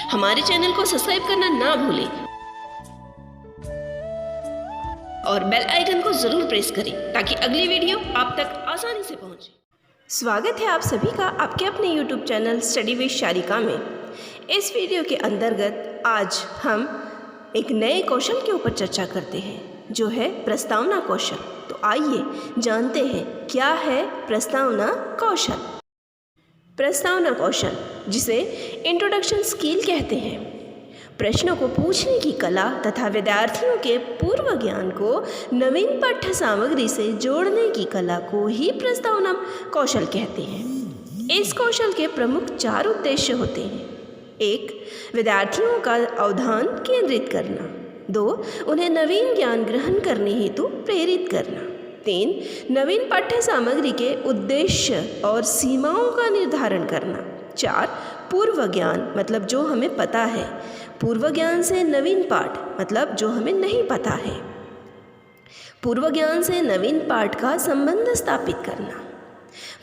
हमारे चैनल को सब्सक्राइब करना ना भूलें और बेल आइकन को ज़रूर प्रेस करें ताकि अगली वीडियो आप तक आसानी से पहुंचे। स्वागत है आप सभी का आपके अपने YouTube channel study with Sharika में। इस वीडियो के अंतर्गत आज हम एक नए कौशल के ऊपर चर्चा करते हैं जो है प्रस्तावना कौशल। तो आइए जानते हैं क्या है प्रस्तावना कौशल। प्रस्तावना कौशल, जिसे इंट्रोडक्शन स्किल कहते हैं, प्रश्नों को पूछने की कला तथा विद्यार्थियों के पूर्व ज्ञान को नवीन पाठ्य सामग्री से जोड़ने की कला को ही प्रस्तावना कौशल कहते हैं। इस कौशल के प्रमुख 4 उद्देश्य होते हैं। 1. विद्यार्थियों का अवधान केंद्रित करना। 2. उन्हें नवीन ज्ञान ग्रहण करने हेतु प्रेरित करना। 3. नवीन पाठ्य सामग्री के उद्देश्य और सीमाओं का निर्धारण करना। 4. पूर्व ज्ञान, मतलब जो हमें पता है, पूर्व ज्ञान से नवीन पाठ, मतलब जो हमें नहीं पता है, पूर्व ज्ञान से नवीन पाठ का संबंध स्थापित करना।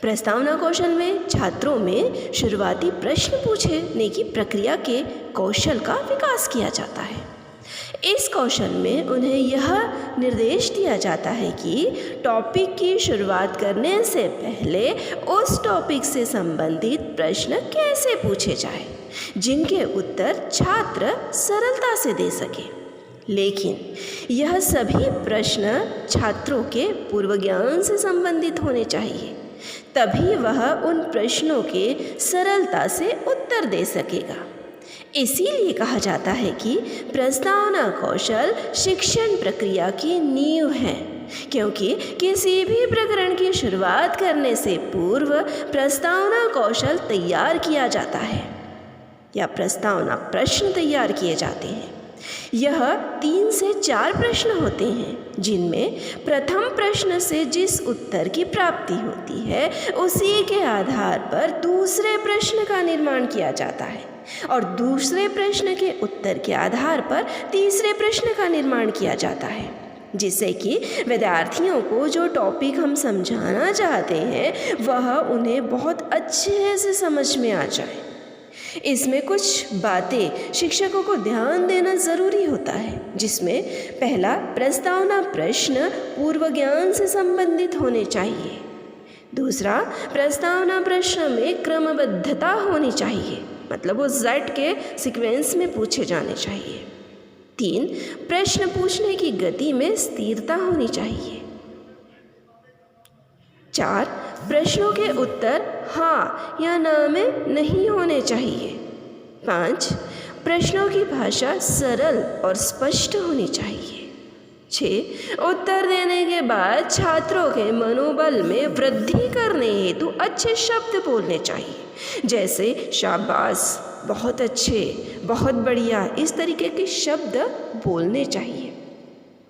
प्रस्तावना कौशल में छात्रों में शुरुआती प्रश्न पूछने की प्रक्रिया के कौशल का विकास किया जाता है। इस कौशल में उन्हें यह निर्देश दिया जाता है कि टॉपिक की शुरुआत करने से पहले उस टॉपिक से संबंधित प्रश्न कैसे पूछे जाए जिनके उत्तर छात्र सरलता से दे सके। लेकिन यह सभी प्रश्न छात्रों के पूर्व ज्ञान से संबंधित होने चाहिए, तभी वह उन प्रश्नों के सरलता से उत्तर दे सकेगा। इसीलिए कहा जाता है कि प्रस्तावना कौशल शिक्षण प्रक्रिया की नींव है, क्योंकि किसी भी प्रकरण की शुरुआत करने से पूर्व प्रस्तावना कौशल तैयार किया जाता है या प्रस्तावना प्रश्न तैयार किए जाते हैं। यह 3 से 4 प्रश्न होते हैं, जिनमें प्रथम प्रश्न से जिस उत्तर की प्राप्ति होती है उसी के आधार पर दूसरे प्रश्न का निर्माण किया जाता है और दूसरे प्रश्न के उत्तर के आधार पर तीसरे प्रश्न का निर्माण किया जाता है, जिससे कि विद्यार्थियों को जो टॉपिक हम समझाना चाहते हैं वह उन्हें बहुत अच्छे से समझ में आ जाए। इसमें कुछ बातें शिक्षकों को ध्यान देना ज़रूरी होता है, जिसमें पहला, प्रस्तावना प्रश्न पूर्व ज्ञान से संबंधित होने चाहिए। दूसरा, प्रस्तावना प्रश्न में क्रमबद्धता होनी चाहिए, मतलब वो Z के सीक्वेंस में पूछे जाने चाहिए। 3, प्रश्न पूछने की गति में स्थिरता होनी चाहिए। 4, प्रश्नों के उत्तर हाँ या ना में नहीं होने चाहिए। 5, प्रश्नों की भाषा सरल और स्पष्ट होनी चाहिए। 6, उत्तर देने के बाद छात्रों के मनोबल में वृद्धि करने हेतु अच्छे शब्द बोलने चाहिए, जैसे शाबाश, बहुत अच्छे, बहुत बढ़िया, इस तरीके के शब्द बोलने चाहिए।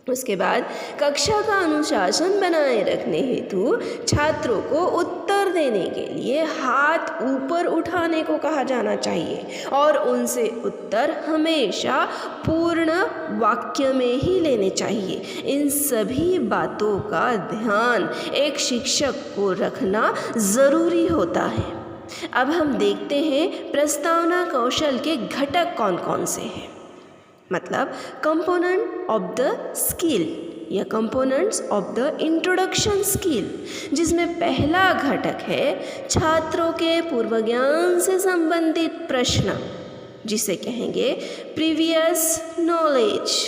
उसके बाद कक्षा का अनुशासन बनाए रखने हेतु छात्रों को उत्तर देने के लिए हाथ ऊपर उठाने को कहा जाना चाहिए और उनसे उत्तर हमेशा पूर्ण वाक्य में ही लेने चाहिए। इन सभी बातों का ध्यान एक शिक्षक को रखना ज़रूरी होता है। अब हम देखते हैं प्रस्तावना कौशल के घटक कौन कौन से हैं, मतलब कंपोनेंट ऑफ द स्किल या components of the introduction skill, जिसमें पहला घटक है छात्रों के पूर्व ज्ञान से संबंधित प्रश्न, जिसे कहेंगे प्रीवियस नॉलेज,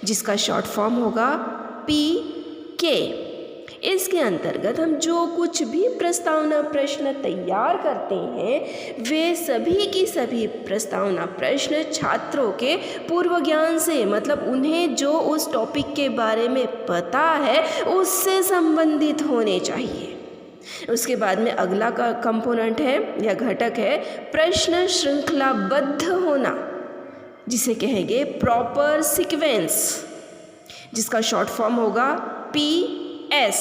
जिसका शॉर्ट फॉर्म होगा PK। इसके अंतर्गत हम जो कुछ भी प्रस्तावना प्रश्न तैयार करते हैं वे सभी की सभी प्रस्तावना प्रश्न छात्रों के पूर्व ज्ञान से, मतलब उन्हें जो उस टॉपिक के बारे में पता है उससे संबंधित होने चाहिए। उसके बाद में अगला का कंपोनेंट है या घटक है प्रश्न श्रृंखलाबद्ध होना, जिसे कहेंगे प्रॉपर सीक्वेंस, जिसका शॉर्ट फॉर्म होगा PS।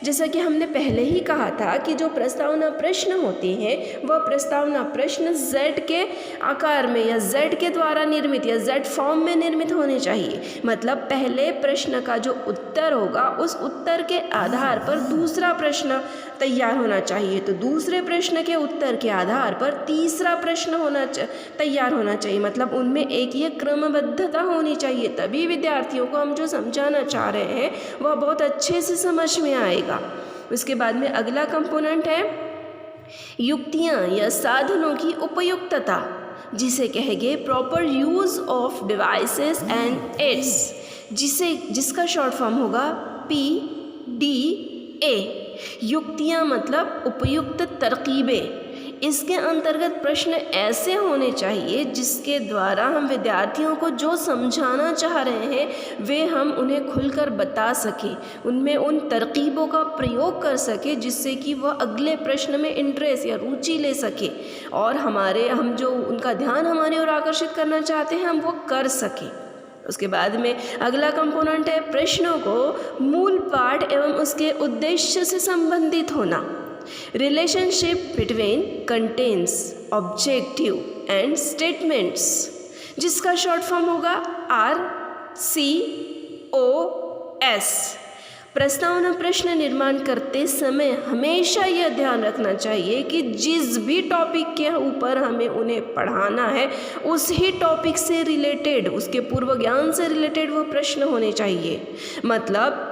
जैसा कि हमने पहले ही कहा था कि जो प्रस्तावना प्रश्न होते हैं वह प्रस्तावना प्रश्न Z के आकार में या Z के द्वारा निर्मित या Z फॉर्म में निर्मित होने चाहिए। मतलब पहले प्रश्न का जो उत्तर होगा उस उत्तर के आधार पर दूसरा प्रश्न तैयार होना चाहिए, तो दूसरे प्रश्न के उत्तर के आधार पर तीसरा प्रश्न तैयार होना चाहिए। मतलब उनमें एक ये क्रमबद्धता होनी चाहिए, तभी विद्यार्थियों को हम जो समझाना चाह रहे हैं वह बहुत अच्छे से समझ में आएगा। उसके बाद में अगला कंपोनेंट है युक्तियाँ या साधनों की उपयुक्तता, जिसे कहेंगे proper use of devices and aids, जिसका शॉर्ट फॉर्म होगा PDA। युक्तियाँ मतलब उपयुक्त तरकीबें। इसके अंतर्गत प्रश्न ऐसे होने चाहिए जिसके द्वारा हम विद्यार्थियों को जो समझाना चाह रहे हैं वे हम उन्हें खुलकर बता सकें, उनमें उन तरकीबों का प्रयोग कर सके जिससे कि वह अगले प्रश्न में इंटरेस्ट या रुचि ले सके और हम जो उनका ध्यान हमारी ओर आकर्षित करना चाहते हैं हम वो कर सकें। उसके बाद में अगला कंपोनेंट है प्रश्नों को मूल पाठ एवं उसके उद्देश्य से संबंधित होना। Relationship between contents, objective and statements, जिसका शॉर्ट फॉर्म होगा RCOS। प्रस्तावना प्रश्न निर्माण करते समय हमेशा यह ध्यान रखना चाहिए कि जिस भी टॉपिक के ऊपर हमें उन्हें पढ़ाना है उस ही टॉपिक से रिलेटेड, उसके पूर्व ज्ञान से रिलेटेड वो प्रश्न होने चाहिए। मतलब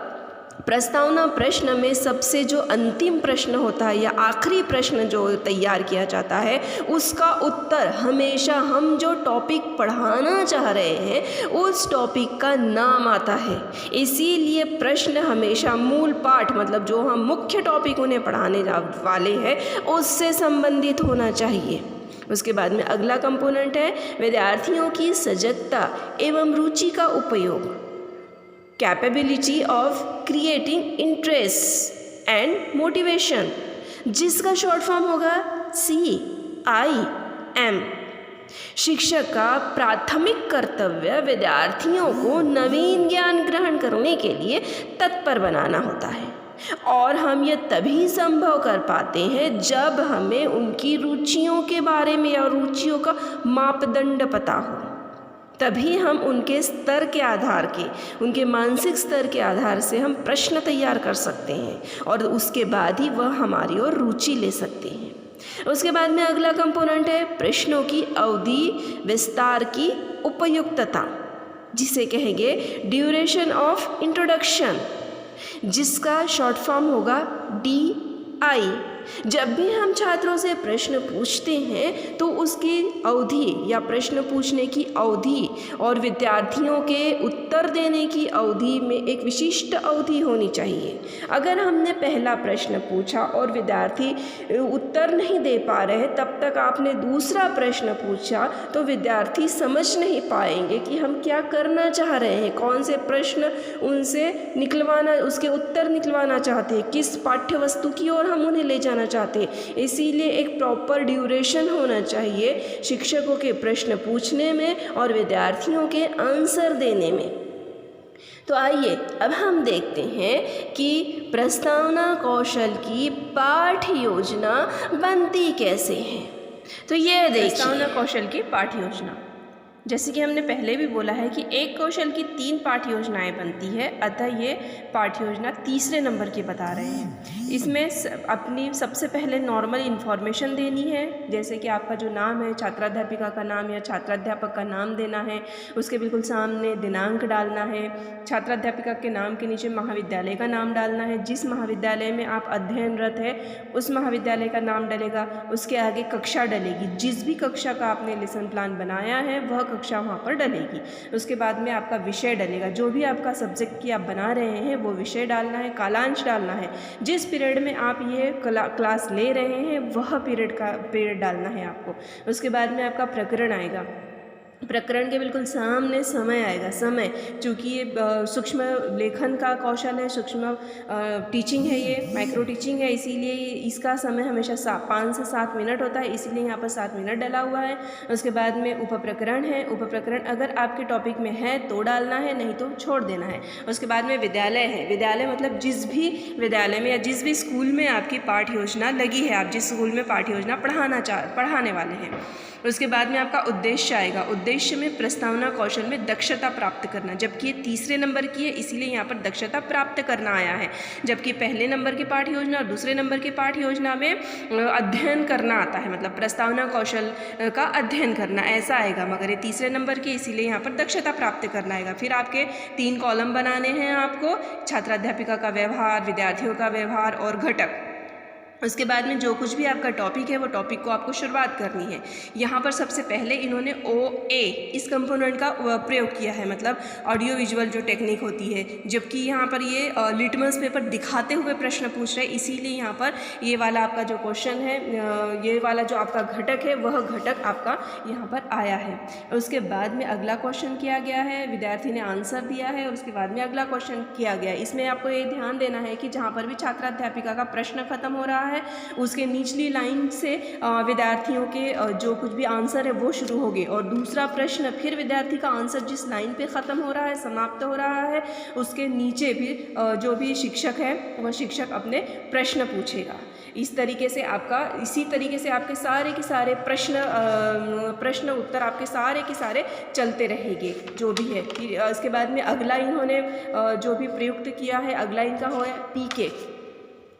प्रस्तावना प्रश्न में सबसे जो अंतिम प्रश्न होता है या आखिरी प्रश्न जो तैयार किया जाता है उसका उत्तर हमेशा हम जो टॉपिक पढ़ाना चाह रहे हैं उस टॉपिक का नाम आता है। इसीलिए प्रश्न हमेशा मूल पाठ मतलब जो हम मुख्य टॉपिक उन्हें पढ़ाने वाले हैं उससे संबंधित होना चाहिए। उसके बाद में अगला कंपोनेंट है विद्यार्थियों की सजगता एवं रुचि का उपयोग। Capability of creating interest and motivation, जिसका शॉर्ट फॉर्म होगा CIM। शिक्षक का प्राथमिक कर्तव्य विद्यार्थियों को नवीन ज्ञान ग्रहण करने के लिए तत्पर बनाना होता है और हम ये तभी संभव कर पाते हैं जब हमें उनकी रुचियों के बारे में या रुचियों का मापदंड पता हो। तभी हम उनके स्तर के आधार के, उनके मानसिक स्तर के आधार से हम प्रश्न तैयार कर सकते हैं और उसके बाद ही वह हमारी ओर रुचि ले सकते हैं। उसके बाद में अगला कंपोनेंट है प्रश्नों की अवधि विस्तार की उपयुक्तता, जिसे कहेंगे ड्यूरेशन ऑफ इंट्रोडक्शन, जिसका शॉर्ट फॉर्म होगा DI। जब भी हम छात्रों से प्रश्न पूछते हैं तो उसकी अवधि या प्रश्न पूछने की अवधि और विद्यार्थियों के उत्तर देने की अवधि में एक विशिष्ट अवधि होनी चाहिए। अगर हमने पहला प्रश्न पूछा और विद्यार्थी उत्तर नहीं दे पा रहे तब तक आपने दूसरा प्रश्न पूछा तो विद्यार्थी समझ नहीं पाएंगे कि हम क्या करना चाह रहे हैं, कौन से प्रश्न उनसे निकलवाना, उसके उत्तर निकलवाना चाहते हैं, किस पाठ्य वस्तु की ओर हम उन्हें ले जाना चाहते हैं। इसीलिए एक प्रॉपर ड्यूरेशन होना चाहिए शिक्षकों के प्रश्न पूछने में और विद्यार्थियों के आंसर देने में। तो आइए अब हम देखते हैं कि प्रस्तावना कौशल की पाठ योजना बनती कैसे है। तो ये देखिए प्रस्तावना कौशल की पाठ योजना, जैसे कि हमने पहले भी बोला है कि एक कौशल की 3 पाठ योजनाएँ बनती है, अतः ये पाठ योजना तीसरे नंबर की बता रहे हैं। इसमें अपनी सबसे पहले नॉर्मल इन्फॉर्मेशन देनी है, जैसे कि आपका जो नाम है, छात्राध्यापिका का नाम या छात्राध्यापक का नाम देना है, उसके बिल्कुल सामने दिनांक डालना है, छात्राध्यापिका के नाम के नीचे महाविद्यालय का नाम डालना है, जिस महाविद्यालय में आप अध्ययनरत है उस महाविद्यालय का नाम डलेगा, उसके आगे कक्षा डलेगी, जिस भी कक्षा का आपने लेसन प्लान बनाया है वह कक्षा वहाँ पर डलेगी। उसके बाद में आपका विषय डलेगा, जो भी आपका सब्जेक्ट की आप बना रहे हैं वो विषय डालना है, कालांश डालना है, जिस पीरियड में आप ये क्लास ले रहे हैं वह पीरियड डालना है आपको। उसके बाद में आपका प्रकरण आएगा, प्रकरण के बिल्कुल सामने समय आएगा, समय, चूँकि ये सूक्ष्म लेखन का कौशल है, सूक्ष्म टीचिंग है, ये माइक्रो टीचिंग है, इसीलिए इसका समय हमेशा 5 से 7 मिनट होता है, इसीलिए यहाँ पर 7 मिनट डला हुआ है। उसके बाद में उपप्रकरण है। उपप्रकरण अगर आपके टॉपिक में है तो डालना है, नहीं तो छोड़ देना है। उसके बाद में विद्यालय है। विद्यालय मतलब जिस भी विद्यालय में या जिस भी स्कूल में आपकी पाठ्य योजना लगी है, आप जिस स्कूल में पाठ्य योजना पढ़ाने वाले हैं। उसके बाद में आपका उद्देश्य आएगा। उद्देश्य में प्रस्तावना कौशल में दक्षता प्राप्त करना, जबकि ये तीसरे नंबर की है, इसीलिए यहाँ पर दक्षता प्राप्त करना आया है। जबकि पहले नंबर की पाठ्य योजना और दूसरे नंबर की पाठ्य योजना में अध्ययन करना आता है, मतलब प्रस्तावना कौशल का अध्ययन करना ऐसा आएगा, मगर ये तीसरे नंबर की, इसीलिए यहाँ पर दक्षता प्राप्त करना आएगा। फिर आपके 3 कॉलम बनाने हैं आपको, छात्राध्यापिका का व्यवहार, विद्यार्थियों का व्यवहार और घटक। उसके बाद में जो कुछ भी आपका टॉपिक है वो टॉपिक को आपको शुरुआत करनी है। यहाँ पर सबसे पहले इन्होंने OA इस कंपोनेंट का प्रयोग किया है, मतलब ऑडियो विजुअल जो टेक्निक होती है, जबकि यहाँ पर ये लिटमस पेपर दिखाते हुए प्रश्न पूछ रहे हैं, इसीलिए यहाँ पर ये वाला आपका जो क्वेश्चन है, ये वाला जो आपका घटक है वह घटक आपका यहाँ पर आया है। उसके बाद में अगला क्वेश्चन किया गया है, विद्यार्थी ने आंसर दिया है, और उसके बाद में अगला क्वेश्चन किया गया है। इसमें आपको ये ध्यान देना है कि जहाँ पर भी छात्राध्यापिका का प्रश्न खत्म हो रहा है, उसके निचली लाइन से विद्यार्थियों के जो कुछ भी आंसर है वो शुरू होगी, और दूसरा प्रश्न फिर विद्यार्थी का आंसर जिस लाइन पे ख़त्म हो रहा है, समाप्त हो रहा है, उसके नीचे भी जो भी शिक्षक है वह शिक्षक अपने प्रश्न पूछेगा। इस तरीके से आपका, इसी तरीके से आपके सारे के सारे प्रश्न उत्तर आपके सारे के सारे चलते रहेंगे जो भी है। फिर इसके बाद में अगला इन्होंने जो भी प्रयुक्त किया है, अगला इनका हो है PK,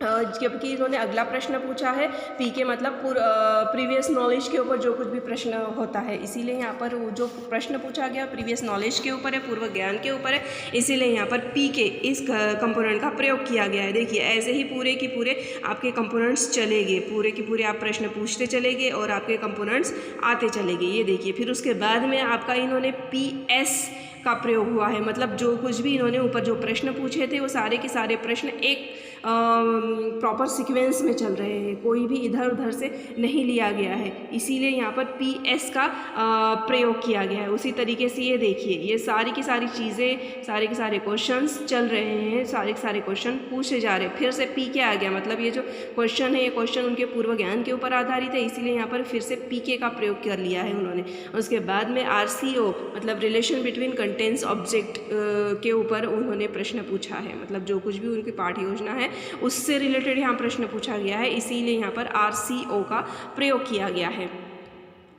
जबकि इन्होंने अगला प्रश्न पूछा है PK मतलब प्रीवियस नॉलेज के ऊपर जो कुछ भी प्रश्न होता है, इसीलिए यहाँ पर जो प्रश्न पूछा गया प्रीवियस नॉलेज के ऊपर है, पूर्व ज्ञान के ऊपर है, इसीलिए यहाँ पर PK इस कंपोनेंट का प्रयोग किया गया है। देखिए ऐसे ही पूरे के पूरे आपके कंपोनेंट्स चलेंगे, पूरे के पूरे आप प्रश्न पूछते चलेंगे और आपके कंपोनेंट्स आते चलेंगे। ये देखिए, फिर उसके बाद में आपका इन्होंने PS का प्रयोग हुआ है, मतलब जो कुछ भी इन्होंने ऊपर जो प्रश्न पूछे थे वो सारे के सारे प्रश्न एक प्रॉपर सीक्वेंस में चल रहे हैं, कोई भी इधर उधर से नहीं लिया गया है, इसीलिए यहाँ पर PS का प्रयोग किया गया है। उसी तरीके से ये देखिए, ये सारी की सारी चीज़ें, सारे के सारे क्वेश्चंस चल रहे हैं, सारे के सारे क्वेश्चन पूछे जा रहे हैं। फिर से PK आ गया, मतलब ये जो क्वेश्चन है ये क्वेश्चन उनके पूर्व ज्ञान के ऊपर आधारित है, इसीलिए यहाँ पर फिर से PK का प्रयोग कर लिया है उन्होंने। उसके बाद में RCO मतलब रिलेशन बिटवीन कंटेंट्स ऑब्जेक्ट के ऊपर उन्होंने प्रश्न पूछा है, मतलब जो कुछ भी उनकी पाठ्य योजना है उससे रिलेटेड यहाँ प्रश्न पूछा गया है, इसीलिए यहाँ पर RCO का प्रयोग किया गया है।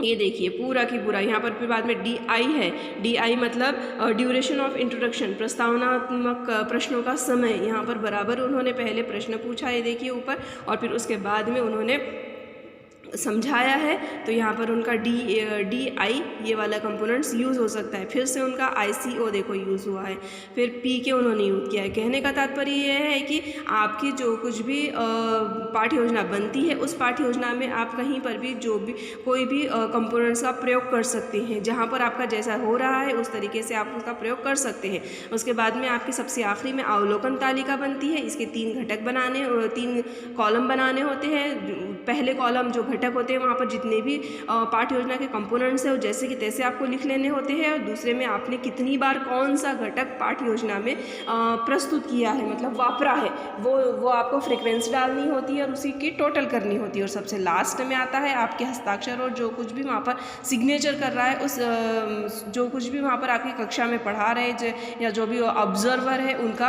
ये देखिए पूरा की पूरा यहाँ पर फिर बाद में DI है। DI मतलब ड्यूरेशन ऑफ इंट्रोडक्शन, प्रस्तावनात्मक प्रश्नों का समय, यहाँ पर बराबर उन्होंने पहले प्रश्न पूछा है देखिए ऊपर, और फिर उसके बाद में उन्होंने समझाया है, तो यहाँ पर उनका DI ये वाला कंपोनेंट्स यूज़ हो सकता है। फिर से उनका ICO देखो यूज़ हुआ है, फिर PK उन्होंने यूज़ किया है। कहने का तात्पर्य ये है कि आपकी जो कुछ भी पाठ्य योजना बनती है उस पाठ्य योजना में आप कहीं पर भी जो भी कोई भी कंपोनेंट्स का प्रयोग कर सकते हैं, जहाँ पर आपका जैसा हो रहा है उस तरीके से आप उसका प्रयोग कर सकते हैं। उसके बाद में आपकी सबसे आखिरी में अवलोकन तालिका बनती है, इसके 3 घटक बनाने, 3 कॉलम बनाने होते हैं। पहले कॉलम जो घटक होते हैं वहाँ पर जितने भी पाठ्य योजना के कंपोनेंट्स हैं वो जैसे कि तैसे आपको लिख लेने होते हैं, और दूसरे में आपने कितनी बार कौन सा घटक पाठ्य योजना में प्रस्तुत किया है, मतलब वापरा है, वो आपको फ्रीक्वेंसी डालनी होती है और उसी की टोटल करनी होती है। और सबसे लास्ट में आता है आपके हस्ताक्षर और जो कुछ भी वहाँ पर सिग्नेचर कर रहा है उस जो कुछ भी वहाँ पर आपकी कक्षा में पढ़ा रहे या जो भी ऑब्जर्वर है उनका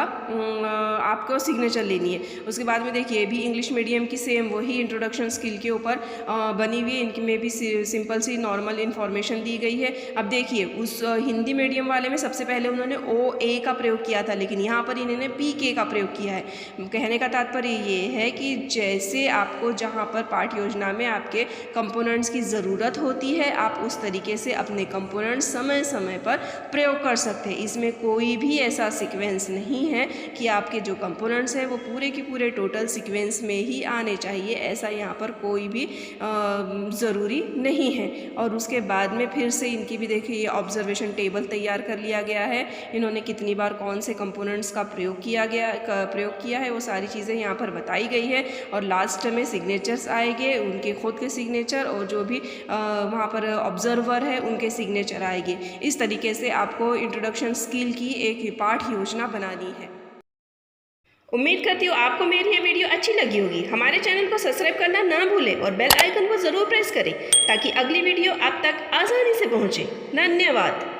आपको सिग्नेचर लेनी है। उसके बाद में देखिए भी इंग्लिश मीडियम की सेम वही इंट्रोडक्शन स्किल के ऊपर बनी हुई है, इनकी में भी सिंपल सी नॉर्मल इन्फॉर्मेशन दी गई है। अब देखिए उस हिंदी मीडियम वाले में सबसे पहले उन्होंने OA का प्रयोग किया था, लेकिन यहाँ पर इन्होंने PK का प्रयोग किया है। कहने का तात्पर्य ये है कि जैसे आपको जहाँ पर पाठ्य योजना में आपके कंपोनेंट्स की ज़रूरत होती है आप उस तरीके से अपने कंपोनेंट्स समय समय पर प्रयोग कर सकते हैं। इसमें कोई भी ऐसा सीक्वेंस नहीं है कि आपके जो कंपोनेंट्स हैं वो पूरे के पूरे टोटल सीक्वेंस में ही आने चाहिए, ऐसा यहाँ पर कोई भी ज़रूरी नहीं है। और उसके बाद में फिर से इनकी भी देखिए ये ऑब्जर्वेशन टेबल तैयार कर लिया गया है। इन्होंने कितनी बार कौन से कंपोनेंट्स का प्रयोग किया है वो सारी चीज़ें यहाँ पर बताई गई है। और लास्ट में सिग्नेचर्स आएंगे, उनके खुद के सिग्नेचर और जो भी वहाँ पर ऑब्जर्वर है उनके सिग्नेचर आएंगे। इस तरीके से आपको इंट्रोडक्शन स्किल की एक पाठ योजना बनानी है। उम्मीद करती हूँ आपको मेरी ये वीडियो अच्छी लगी होगी। हमारे चैनल को सब्सक्राइब करना ना भूलें और बेल आइकन को ज़रूर प्रेस करें ताकि अगली वीडियो आप तक आसानी से पहुँचे। धन्यवाद।